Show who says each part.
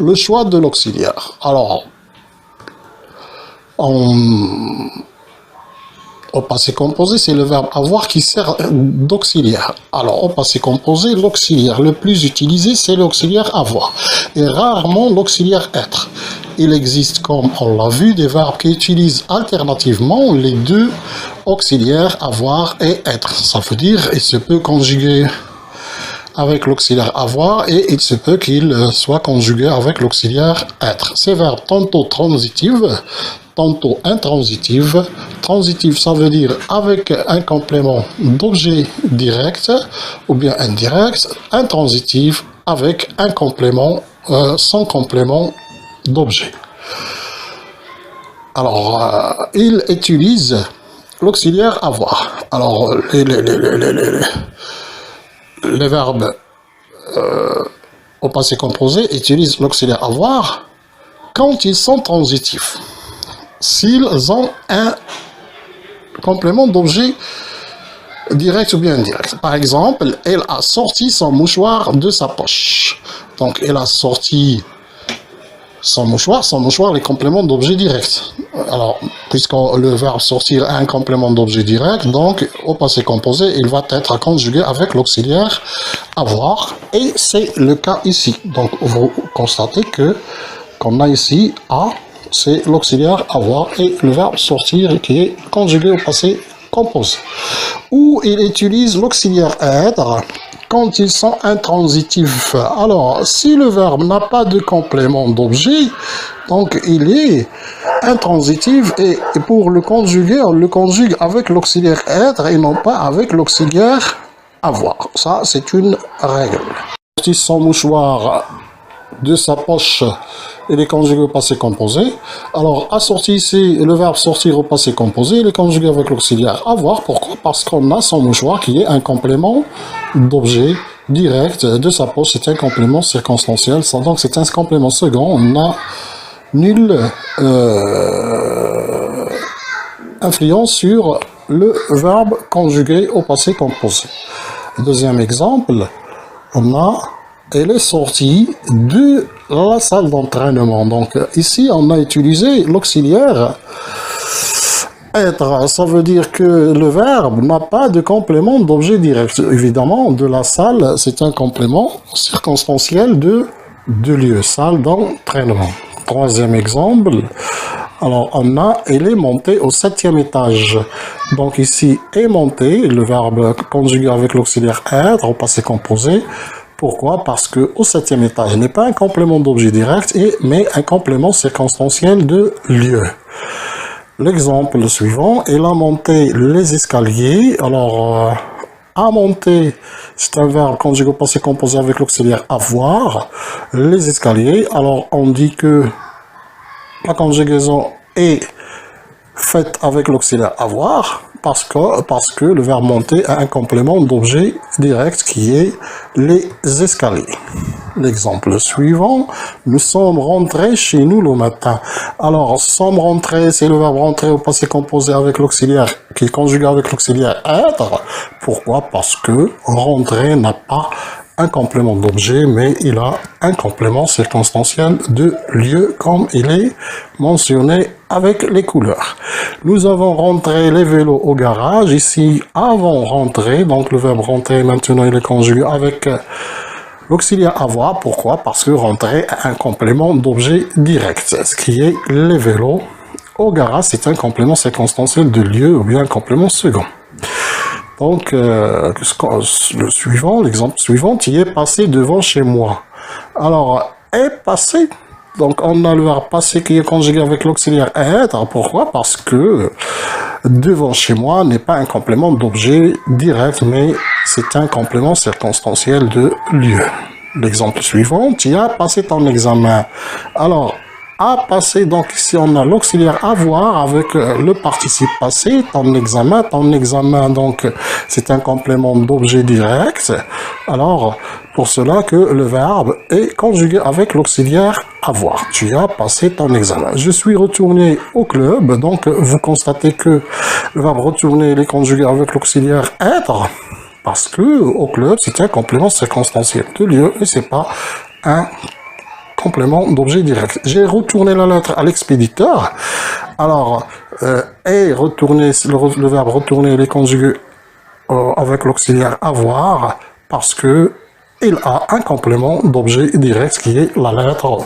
Speaker 1: Le choix de l'auxiliaire. Alors, au passé composé, c'est le verbe avoir qui sert d'auxiliaire. Alors, au passé composé, l'auxiliaire le plus utilisé, c'est l'auxiliaire avoir. Et rarement l'auxiliaire être. Il existe, comme on l'a vu, des verbes qui utilisent alternativement les deux auxiliaires avoir et être. Ça veut dire, il se peut conjuguer avec l'auxiliaire avoir et il se peut qu'il soit conjugué avec l'auxiliaire être. Ces verbes tantôt transitifs, tantôt intransitifs. Transitif, ça veut dire avec un complément d'objet direct ou bien indirect. Intransitif, avec un complément sans complément d'objet. Alors, il utilise l'auxiliaire avoir. Alors, les verbes au passé composé utilisent l'auxiliaire avoir quand ils sont transitifs. S'ils ont un complément d'objet direct ou bien indirect. Par exemple, elle a sorti son mouchoir de sa poche. Donc, elle a sorti son mouchoir, les compléments d'objet direct. Alors, puisque le verbe sortir a un complément d'objet direct, donc au passé composé, il va être conjugué avec l'auxiliaire avoir, et c'est le cas ici. Donc, vous constatez que qu'on a ici a, c'est l'auxiliaire avoir, et le verbe sortir qui est conjugué au passé composé. Ou il utilise l'auxiliaire être quand ils sont intransitifs. Alors, si le verbe n'a pas de complément d'objet, donc il est intransitif, et pour le conjuguer, on le conjugue avec l'auxiliaire être et non pas avec l'auxiliaire avoir. Ça, c'est une règle. Si son mouchoir de sa poche, il est conjugué au passé composé. Alors, a sorti ici, le verbe sortir au passé composé, il est conjugué avec l'auxiliaire avoir. Pourquoi? Parce qu'on a son mouchoir qui est un complément d'objet direct de sa poche. C'est un complément circonstanciel. Donc, c'est un complément second. On n'a nulle influence sur le verbe conjugué au passé composé. Deuxième exemple, on a elle est sortie de la salle d'entraînement. Donc ici, on a utilisé l'auxiliaire être. Ça veut dire que le verbe n'a pas de complément d'objet direct. Évidemment, de la salle, c'est un complément circonstanciel de lieu, salle d'entraînement. Troisième exemple, alors on a elle est montée au 7e étage. Donc ici, est montée, le verbe conjugué avec l'auxiliaire être au passé composé. Pourquoi? Parce que au 7e étage n'est pas un complément d'objet direct, mais un complément circonstanciel de lieu. L'exemple suivant, elle a monté les escaliers. Alors, a monter, c'est un verbe conjugué au passé composé avec l'auxiliaire avoir. Les escaliers, alors on dit que la conjugaison est faite avec l'auxiliaire avoir, parce que le verbe monter a un complément d'objet direct qui est les escaliers. L'exemple suivant, nous sommes rentrés chez nous le matin. Alors, sommes rentrés, c'est le verbe rentrer au passé composé avec l'auxiliaire, qui est conjugué avec l'auxiliaire être. Pourquoi? Parce que rentrer n'a pas un complément d'objet, mais il a un complément circonstanciel de lieu, comme il est mentionné avec les couleurs. Nous avons rentré les vélos au garage. Ici, avons rentré, donc le verbe rentrer, maintenant il est conjugué avec l'auxiliaire avoir. Pourquoi? Parce que rentrer a un complément d'objet direct, ce qui est les vélos au garage. C'est un complément circonstanciel de lieu ou bien un complément second. Donc, le suivant, l'exemple suivant, il est passé devant chez moi. Alors, est passé. Donc, on a le verbe passé qui est conjugué avec l'auxiliaire être. Pourquoi? Parce que devant chez moi n'est pas un complément d'objet direct, mais c'est un complément circonstanciel de lieu. L'exemple suivant, tu as passé ton examen. Alors, a passé, donc ici on a l'auxiliaire avoir avec le participe passé, ton examen, donc c'est un complément d'objet direct. Alors, pour cela que le verbe est conjugué avec l'auxiliaire avoir. Tu as passé ton examen. Je suis retourné au club, donc vous constatez que le verbe retourner est conjugué avec l'auxiliaire être, parce que au club c'est un complément circonstanciel de lieu et c'est pas un complément d'objet direct. J'ai retourné la lettre à l'expéditeur. Alors, et retourner, le verbe retourner, il est conjugué avec l'auxiliaire avoir, parce que il a un complément d'objet direct qui est la lettre O.